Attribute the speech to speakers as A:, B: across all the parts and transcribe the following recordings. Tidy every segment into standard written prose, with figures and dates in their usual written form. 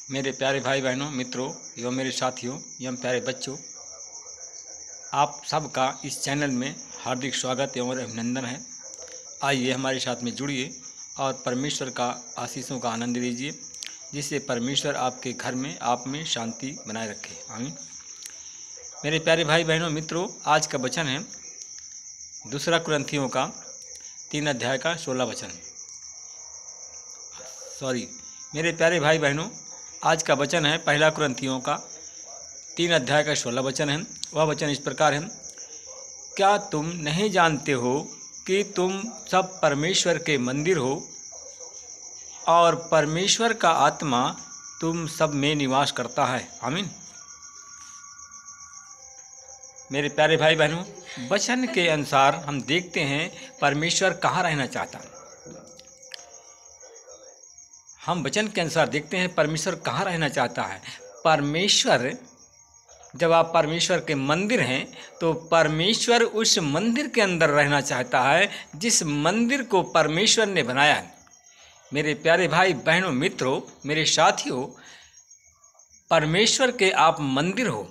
A: मेरे प्यारे भाई बहनों, मित्रों एवं मेरे साथियों एवं प्यारे बच्चों, आप सबका इस चैनल में हार्दिक स्वागत एवं अभिनंदन है। आइए हमारे साथ में जुड़िए और परमेश्वर का आशीषों का आनंद लीजिए, जिससे परमेश्वर आपके घर में आप में शांति बनाए रखे। आमीन। मेरे प्यारे भाई बहनों, मित्रों, आज का वचन है दूसरा कुरिन्थियों का 3 अध्याय का 16 वचन। मेरे प्यारे भाई बहनों, आज का वचन है पहला कुरिन्थियों का 3 अध्याय का 16 वचन है। वह वचन इस प्रकार है, क्या तुम नहीं जानते हो कि तुम सब परमेश्वर के मंदिर हो और परमेश्वर का आत्मा तुम सब में निवास करता है। आमीन। मेरे प्यारे भाई बहनों, वचन के अनुसार हम देखते हैं परमेश्वर कहाँ रहना चाहता है। हम वचन के अनुसार देखते हैं परमेश्वर कहाँ रहना चाहता है। परमेश्वर, जब आप परमेश्वर के मंदिर हैं तो परमेश्वर उस मंदिर के अंदर रहना चाहता है जिस मंदिर को परमेश्वर ने बनाया है। मेरे प्यारे भाई बहनों, मित्रों, मेरे साथियों, परमेश्वर के आप मंदिर हो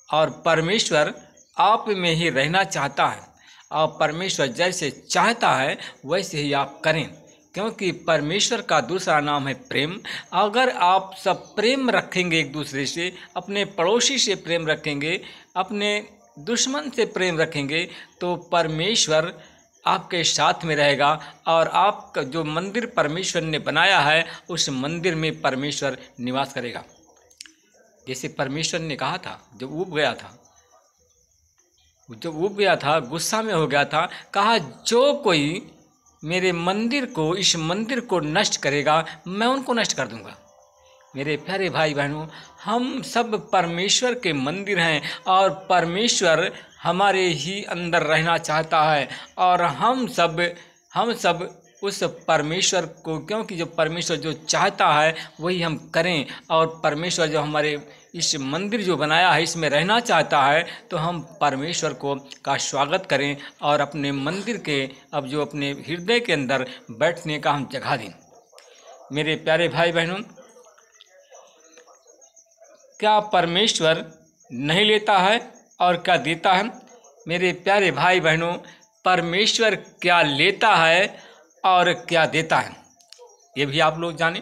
A: और परमेश्वर आप में ही रहना चाहता है और परमेश्वर जैसे चाहता है वैसे ही आप करें, क्योंकि परमेश्वर का दूसरा नाम है प्रेम। अगर आप सब प्रेम रखेंगे एक दूसरे से, अपने पड़ोसी से प्रेम रखेंगे, अपने दुश्मन से प्रेम रखेंगे, तो परमेश्वर आपके साथ में रहेगा और आपका जो मंदिर परमेश्वर ने बनाया है उस मंदिर में परमेश्वर निवास करेगा। जैसे परमेश्वर ने कहा था, जब ऊब गया था, गुस्सा में हो गया था, कहा जो कोई मेरे मंदिर को, इस मंदिर को नष्ट करेगा मैं उनको नष्ट कर दूंगा। मेरे प्यारे भाई बहनों, हम सब परमेश्वर के मंदिर हैं और परमेश्वर हमारे ही अंदर रहना चाहता है और हम सब उस परमेश्वर को, क्योंकि जो परमेश्वर जो चाहता है वही हम करें और परमेश्वर जो हमारे इस मंदिर जो बनाया है इसमें रहना चाहता है, तो हम परमेश्वर का स्वागत करें और अपने मंदिर के जो अपने हृदय के अंदर बैठने का हम जगह दें। मेरे प्यारे भाई बहनों, क्या परमेश्वर नहीं लेता है और क्या देता है? मेरे प्यारे भाई बहनों, परमेश्वर क्या लेता है और क्या देता है ये भी आप लोग जानें,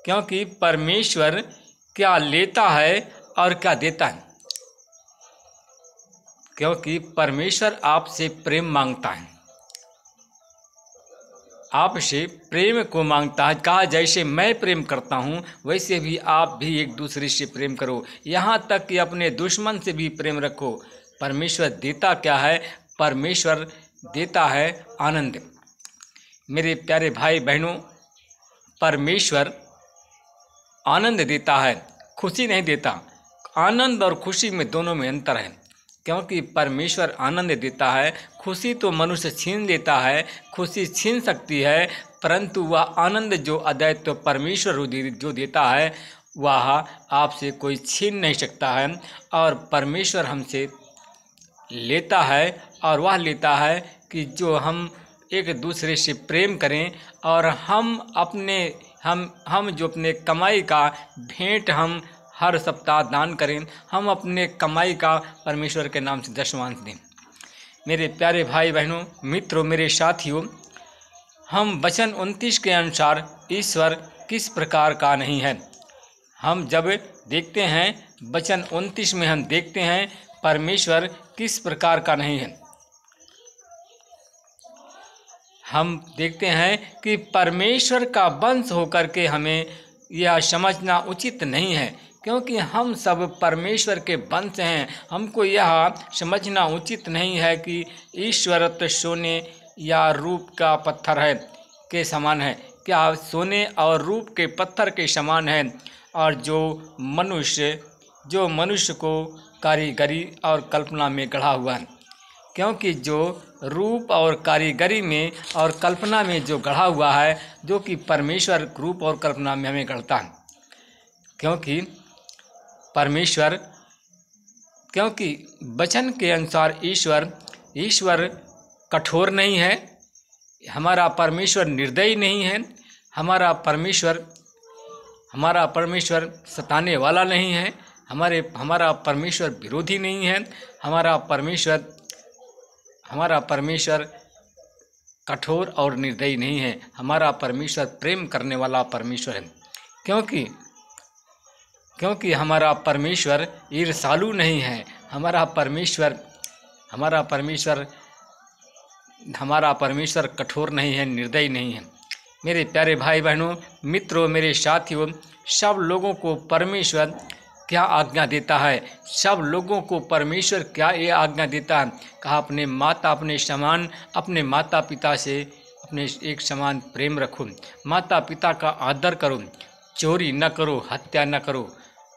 A: क्योंकि परमेश्वर क्या लेता है और क्या देता है, क्योंकि परमेश्वर आपसे प्रेम मांगता है, आपसे प्रेम को मांगता है। कहा जैसे मैं प्रेम करता हूँ वैसे भी आप भी एक दूसरे से प्रेम करो, यहाँ तक कि अपने दुश्मन से भी प्रेम रखो। परमेश्वर देता क्या है? परमेश्वर देता है आनंद। मेरे प्यारे भाई बहनों, परमेश्वर आनंद देता है, खुशी नहीं देता। आनंद और खुशी में दोनों में अंतर है, क्योंकि परमेश्वर आनंद देता है। खुशी तो मनुष्य छीन लेता है, खुशी छीन सकती है, परंतु वह आनंद जो अद्वैत तो परमेश्वर जो देता है वह आपसे कोई छीन नहीं सकता है। और परमेश्वर हमसे लेता है और वह लेता है कि जो हम एक दूसरे से प्रेम करें और हम जो अपने कमाई का भेंट हम हर सप्ताह दान करें, हम अपने कमाई का परमेश्वर के नाम से दशमांश दें। मेरे प्यारे भाई बहनों, मित्रों, मेरे साथियों, हम वचन 29 के अनुसार ईश्वर किस प्रकार का नहीं है। हम जब देखते हैं वचन 29 में हम देखते हैं परमेश्वर किस प्रकार का नहीं है। हम देखते हैं कि परमेश्वर का वंश होकर के हमें यह समझना उचित नहीं है, क्योंकि हम सब परमेश्वर के वंश हैं। हमको यह समझना उचित नहीं है कि ईश्वर तो सोने या रूप का पत्थर है के समान है। क्या सोने और रूप के पत्थर के समान है? और जो मनुष्य को कारीगरी और कल्पना में गढ़ा हुआ है, क्योंकि जो रूप और कारीगरी में और कल्पना में जो गढ़ा हुआ है, जो कि परमेश्वर रूप और कल्पना में हमें गढ़ता है। क्योंकि वचन के अनुसार ईश्वर कठोर नहीं है, हमारा परमेश्वर निर्दयी नहीं है, हमारा परमेश्वर हमारा परमेश्वर सताने वाला नहीं है, हमारा परमेश्वर विरोधी नहीं है, हमारा परमेश्वर कठोर और निर्दयी नहीं है, हमारा परमेश्वर प्रेम करने वाला परमेश्वर है। क्योंकि हमारा परमेश्वर ईर्ष्यालु नहीं है, हमारा परमेश्वर कठोर नहीं है, निर्दयी नहीं है। मेरे प्यारे भाई बहनों, मित्रों, मेरे साथियों, सब लोगों को परमेश्वर क्या आज्ञा देता है? सब लोगों को परमेश्वर क्या ये आज्ञा देता है? कहा अपने माता पिता से अपने एक समान प्रेम रखो, माता पिता का आदर करो, चोरी न करो, हत्या न करो,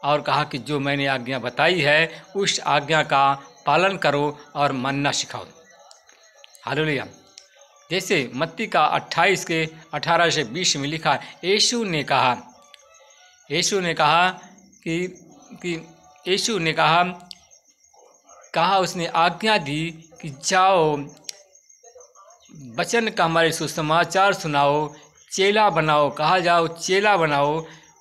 A: और कहा कि जो मैंने आज्ञा बताई है उस आज्ञा का पालन करो और मानना सिखाओ। हालेलुया। जैसे मत्ती का 28 के 18 से 20 में लिखा, यीशु ने कहा उसने आज्ञा दी कि जाओ, वचन का हमारे सुसमाचार सुनाओ, चेला बनाओ, कहा जाओ चेला बनाओ,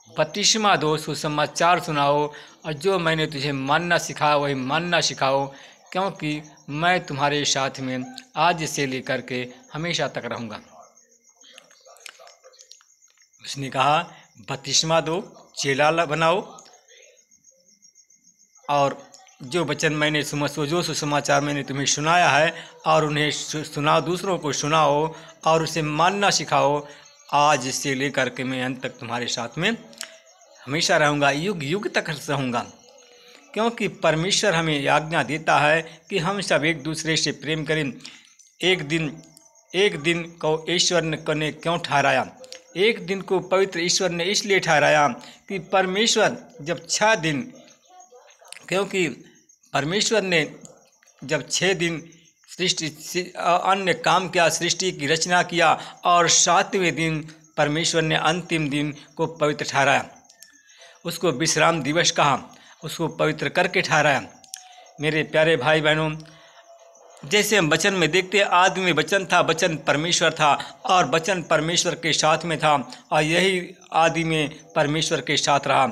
A: बपतिस्मा दो, सुसमाचार सुनाओ, और जो मैंने तुझे मानना सिखाया वही मानना सिखाओ, क्योंकि मैं तुम्हारे साथ में आज से लेकर के हमेशा तक रहूँगा। उसने कहा बपतिस्मा दो, चेला बनाओ, और जो वचन मैंने जो सुसमाचार मैंने तुम्हें सुनाया है और उन्हें सुनाओ, दूसरों को सुनाओ और उसे मानना सिखाओ। आज से लेकर के मैं अंत तक तुम्हारे साथ में हमेशा रहूँगा, युग युग तक रहूँगा। क्योंकि परमेश्वर हमें आज्ञा देता है कि हम सब एक दूसरे से प्रेम करें। एक दिन को ईश्वर ने क्यों ठहराया? एक दिन को पवित्र ईश्वर ने इसलिए ठहराया कि परमेश्वर जब 6 दिन, क्योंकि परमेश्वर ने जब 6 दिन सृष्टि अन्य काम किया, सृष्टि की रचना किया, और 7वें दिन परमेश्वर ने अंतिम दिन को पवित्र ठहराया, उसको विश्राम दिवस कहा, उसको पवित्र करके ठहराया। मेरे प्यारे भाई बहनों, जैसे हम वचन में देखते हैं, आदि में वचन था, वचन परमेश्वर था और वचन परमेश्वर के साथ में था, और यही आदि में परमेश्वर के साथ रहा।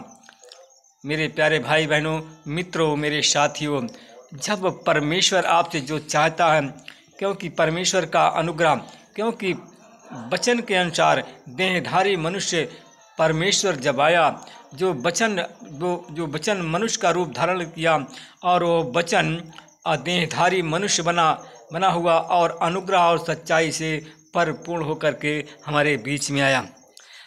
A: मेरे प्यारे भाई बहनों, मित्रों, मेरे साथियों, जब परमेश्वर आपसे जो चाहता है, क्योंकि परमेश्वर का अनुग्रह, क्योंकि वचन के अनुसार देहधारी मनुष्य परमेश्वर जब आया, जो वचन मनुष्य का रूप धारण किया, और वो वचन देहधारी मनुष्य बना हुआ और अनुग्रह और सच्चाई से परिपूर्ण होकर के हमारे बीच में आया,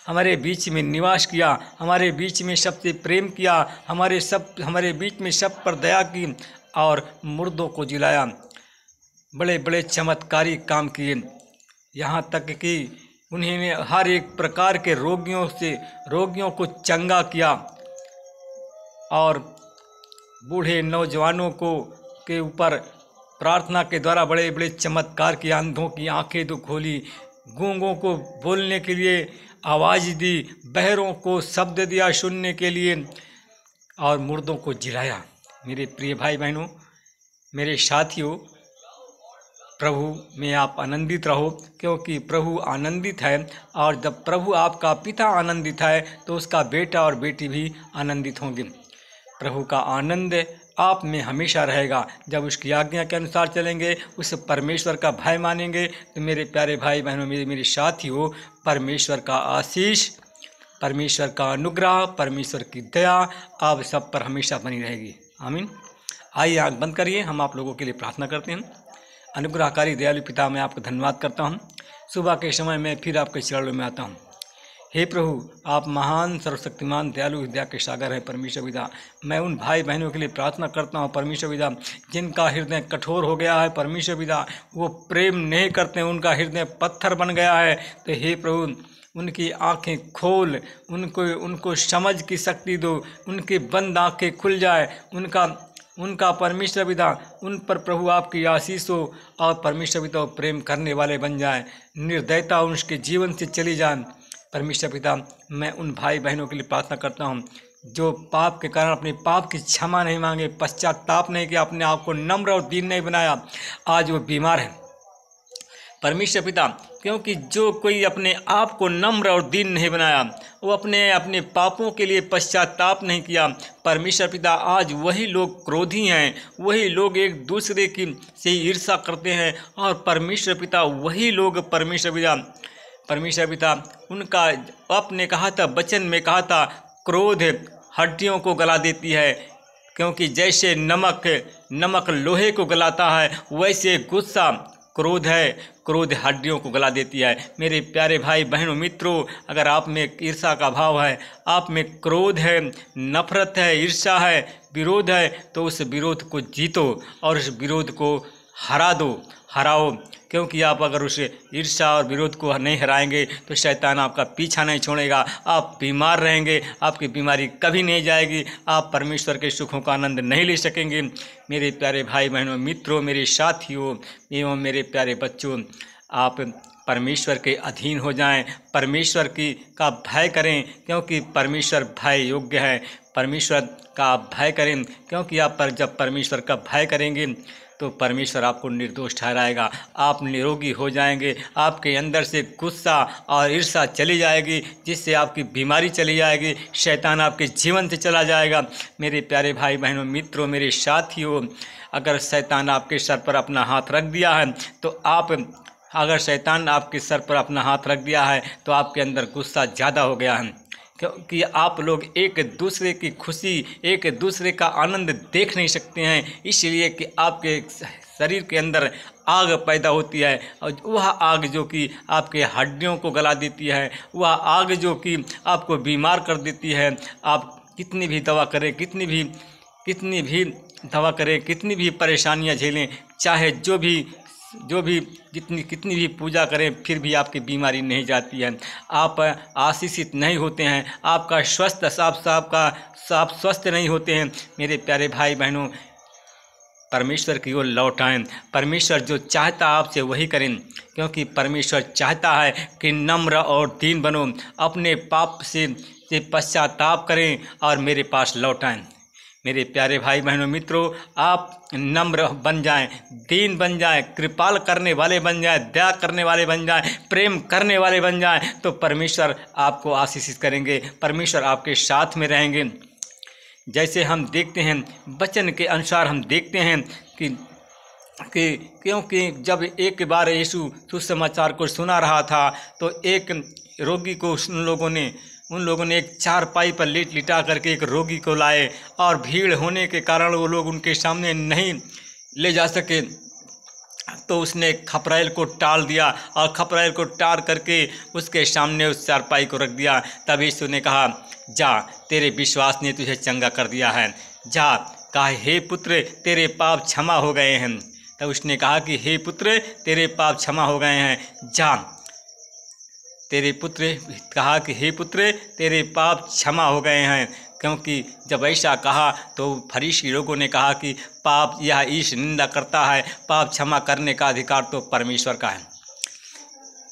A: हमारे बीच में निवास किया, हमारे बीच में सबसे प्रेम किया, हमारे बीच में सब पर दया की और मुर्दों को जिलाया। बड़े बड़े चमत्कारी काम किए, यहाँ तक कि उन्होंने हर एक प्रकार के रोगियों को चंगा किया, और बूढ़े नौजवानों के ऊपर प्रार्थना के द्वारा बड़े बड़े चमत्कार किए। अंधों की आंखें तो खोली, गूंगों को बोलने के लिए आवाज़ दी, बहरों को शब्द दिया सुनने के लिए, और मुर्दों को जिलाया। मेरे प्रिय भाई बहनों, मेरे साथियों, प्रभु में आप आनंदित रहो, क्योंकि प्रभु आनंदित है, और जब प्रभु आपका पिता आनंदित है तो उसका बेटा और बेटी भी आनंदित होंगे। प्रभु का आनंद आप में हमेशा रहेगा। जब उसकी आज्ञा के अनुसार चलेंगे, उस परमेश्वर का भय मानेंगे, तो मेरे प्यारे भाई बहनों, मेरे साथियों, परमेश्वर का आशीष, परमेश्वर का अनुग्रह, परमेश्वर की दया आप सब पर हमेशा बनी रहेगी। आमीन। आइए आँख बंद करिए, हम आप लोगों के लिए प्रार्थना करते हैं। अनुग्रहकारी दयालु पिता, मैं आपको धन्यवाद करता हूँ। सुबह के समय मैं फिर आपके चरणों में आता हूँ। हे प्रभु, आप महान, सर्वशक्तिमान, दयालु, हृदय के सागर हैं परमेश्वर पिता। मैं उन भाई बहनों के लिए प्रार्थना करता हूँ परमेश्वर पिता, जिनका हृदय कठोर हो गया है परमेश्वर पिता, वो प्रेम नहीं करते, उनका हृदय पत्थर बन गया है। तो हे प्रभु, उनकी आंखें खोल, उनको समझ की शक्ति दो, उनकी बंद आंखें खुल जाए, उनका परमेश्वर पिता, उन पर प्रभु आपकी आशीष हो, और परमेश्वर पिता प्रेम करने वाले बन जाए, निर्दयता उनके जीवन से चली जाए। परमेश्वर पिता, मैं उन भाई बहनों के लिए प्रार्थना करता हूँ जो पाप के कारण अपने पाप की क्षमा नहीं मांगे, पश्चाताप नहीं किया, अपने आप को नम्र और दीन नहीं बनाया, आज वो बीमार है। परमेश्वर पिता, क्योंकि जो कोई अपने आप को नम्र और दीन नहीं बनाया, वो अपने पापों के लिए पश्चाताप नहीं किया, परमेश्वर पिता आज वही लोग क्रोधी हैं, वही लोग एक दूसरे की से ईर्ष्या करते हैं। और परमेश्वर पिता वही लोग परमेश्वर पिता उनका आपने कहा था, वचन में कहा था, क्रोध हड्डियों को गला देती है, क्योंकि जैसे नमक लोहे को गलाता है, वैसे गुस्सा क्रोध हड्डियों को गला देती है। मेरे प्यारे भाई बहनों मित्रों, अगर आप में ईर्ष्या का भाव है, आप में क्रोध है, नफरत है, ईर्ष्या है, विरोध है, तो उस विरोध को जीतो और उस विरोध को हराओ, क्योंकि आप अगर उस ईर्ष्या और विरोध को नहीं हराएंगे तो शैतान आपका पीछा नहीं छोड़ेगा, आप बीमार रहेंगे, आपकी बीमारी कभी नहीं जाएगी, आप परमेश्वर के सुखों का आनंद नहीं ले सकेंगे। मेरे प्यारे भाई बहनों मित्रों, मेरे साथियों एवं मेरे प्यारे बच्चों, आप परमेश्वर के अधीन हो जाएं, परमेश्वर का भय करें, क्योंकि परमेश्वर भय योग्य है। परमेश्वर का आप भय करें, क्योंकि आप जब परमेश्वर का भय करेंगे तो परमेश्वर आपको निर्दोष ठहराएगा, आप निरोगी हो जाएंगे, आपके अंदर से गुस्सा और ईर्ष्या चली जाएगी, जिससे आपकी बीमारी चली जाएगी, शैतान आपके जीवन से चला जाएगा। मेरे प्यारे भाई बहनों मित्रों, मेरे साथियों, अगर शैतान आपके सर पर अपना हाथ रख दिया है तो आपके अंदर गुस्सा ज़्यादा हो गया है, क्योंकि आप लोग एक दूसरे की खुशी, एक दूसरे का आनंद देख नहीं सकते हैं, इसलिए कि आपके शरीर के अंदर आग पैदा होती है, और वह आग जो कि आपके हड्डियों को गला देती है, वह आग जो कि आपको बीमार कर देती है। आप कितनी भी दवा करें, कितनी भी परेशानियां झेलें, चाहे कितनी भी पूजा करें, फिर भी आपकी बीमारी नहीं जाती है, आप आशीषित नहीं होते हैं, आपका स्वस्थ नहीं होते हैं। मेरे प्यारे भाई बहनों, परमेश्वर की ओर लौट आएं, परमेश्वर जो चाहता आपसे वही करें, क्योंकि परमेश्वर चाहता है कि नम्र और दीन बनो, अपने पाप से पश्चाताप करें और मेरे पास लौट आएं। मेरे प्यारे भाई बहनों मित्रों, आप नम्र बन जाएं, दीन बन जाएं, कृपाल करने वाले बन जाएं, दया करने वाले बन जाएं, प्रेम करने वाले बन जाएं, तो परमेश्वर आपको आशीषित करेंगे, परमेश्वर आपके साथ में रहेंगे। जैसे हम देखते हैं, वचन के अनुसार हम देखते हैं कि क्योंकि जब एक बार यीशु सुसमाचार को सुना रहा था, तो एक रोगी को उन लोगों ने एक चारपाई पर लिटा करके एक रोगी को लाए, और भीड़ होने के कारण वो लोग उनके सामने नहीं ले जा सके, तो उसने खपरेल को टाल दिया और खपरेल को टाल करके उसके सामने उस चारपाई को रख दिया। तब यीशु ने कहा, जा, तेरे विश्वास ने तुझे चंगा कर दिया है, जा। कहा, हे पुत्र, तेरे पाप क्षमा हो गए हैं। तब उसने कहा कि हे पुत्र, तेरे पाप क्षमा हो गए हैं, जा। हे पुत्र, तेरे पाप क्षमा हो गए हैं। क्योंकि जब ऐसा कहा तो फरीसी लोगों ने कहा कि पाप यह ईश निंदा करता है, पाप क्षमा करने का अधिकार तो परमेश्वर का है।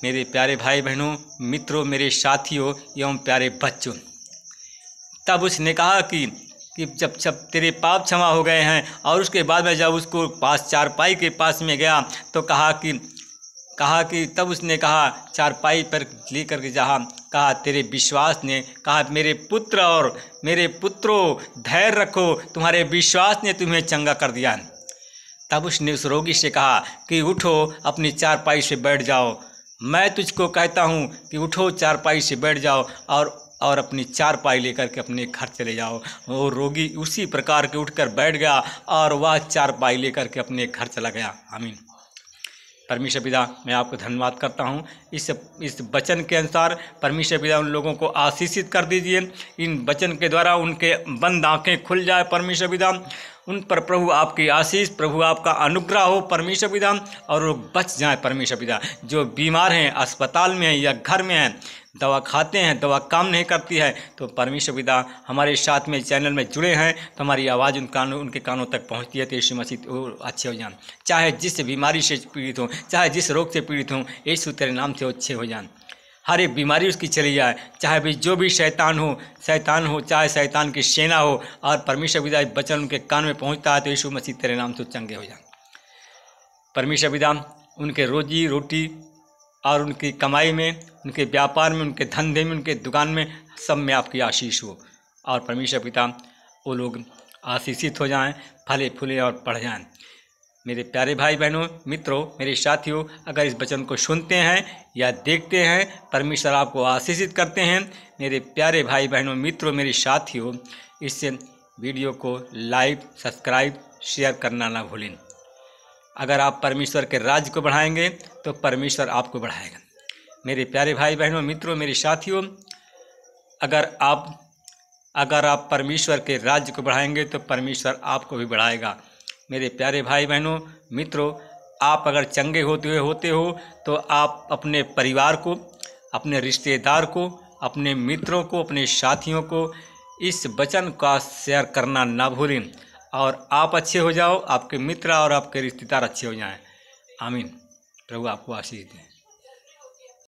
A: मेरे प्यारे भाई बहनों मित्रों, मेरे साथियों एवं प्यारे बच्चों, तब उसने कहा कि जब तेरे पाप क्षमा हो गए हैं, और उसके बाद में जब उसको चारपाई के पास में गया तो कहा कि तब उसने कहा, चारपाई पर लेकर के जहाँ कहा, तेरे विश्वास ने कहा, मेरे पुत्रों धैर्य रखो, तुम्हारे विश्वास ने तुम्हें चंगा कर दिया। तब उसने उस रोगी से कहा कि उठो, अपनी चारपाई से बैठ जाओ, मैं तुझको कहता हूँ कि उठो, चारपाई से बैठ जाओ और अपनी चारपाई लेकर के अपने घर चले जाओ। वो रोगी उसी प्रकार के उठकर बैठ गया और वह चारपाई लेकर के अपने घर चला गया। आमीन। परमेश्वर पिता, मैं आपको धन्यवाद करता हूँ। इस वचन के अनुसार परमेश्वर पिता उन लोगों को आशीषित कर दीजिए, इन वचन के द्वारा उनके बंद आँखें खुल जाए परमेश्वर पिता, उन पर प्रभु आपकी आशीष, प्रभु आपका अनुग्रह हो परमेश्वर पिता, और वो बच जाएं परमेश्वर पिता। जो बीमार हैं, अस्पताल में हैं या घर में हैं, दवा खाते हैं, दवा काम नहीं करती है, तो परमेश्वर पिता हमारे साथ में चैनल में जुड़े हैं तो हमारी आवाज़ उनके कानों तक पहुंचती है, तो यीशु मसीह अच्छे हो जाएं। चाहे जिस बीमारी से पीड़ित हों, चाहे जिस रोग से पीड़ित हों, यीशु तेरे नाम से अच्छे हो जाएं। हर एक बीमारी उसकी चली जाए, चाहे भी जो भी शैतान हो, चाहे शैतान की सेना हो, और परमेश्वर पिता वचन उनके कान में पहुँचता है तो यीशु मसीह तेरे नाम से चंगे हो जाएं। परमेश्वर पिता उनके रोजी रोटी और उनकी कमाई में, उनके व्यापार में, उनके धंधे में, उनके दुकान में, सब में आपकी आशीष हो और परमेश्वर पिता वो लोग आशीषित हो जाएं, फले फूले और बढ़ जाएं। मेरे प्यारे भाई बहनों, मित्रों, मेरे साथियों, अगर इस वचन को सुनते हैं या देखते हैं, परमेश्वर आपको आशीषित करते हैं। मेरे प्यारे भाई बहनों, मित्रों, मेरे साथियों, इस वीडियो को लाइक, सब्सक्राइब, शेयर करना ना भूलें। अगर आप परमेश्वर के राज्य को बढ़ाएंगे तो परमेश्वर आपको बढ़ाएगा। मेरे प्यारे भाई बहनों, मित्रों, मेरे साथियों, अगर आप परमेश्वर के राज्य को बढ़ाएंगे तो परमेश्वर आपको भी बढ़ाएगा। मेरे प्यारे भाई बहनों, मित्रों, आप अगर चंगे होते हो तो आप अपने परिवार को, अपने रिश्तेदार को, अपने मित्रों को, अपने साथियों को इस वचन का शेयर करना ना भूलें और आप अच्छे हो जाओ, आपके मित्र और आपके रिश्तेदार अच्छे हो जाएं। आमीन। प्रभु आपको आशीष दें।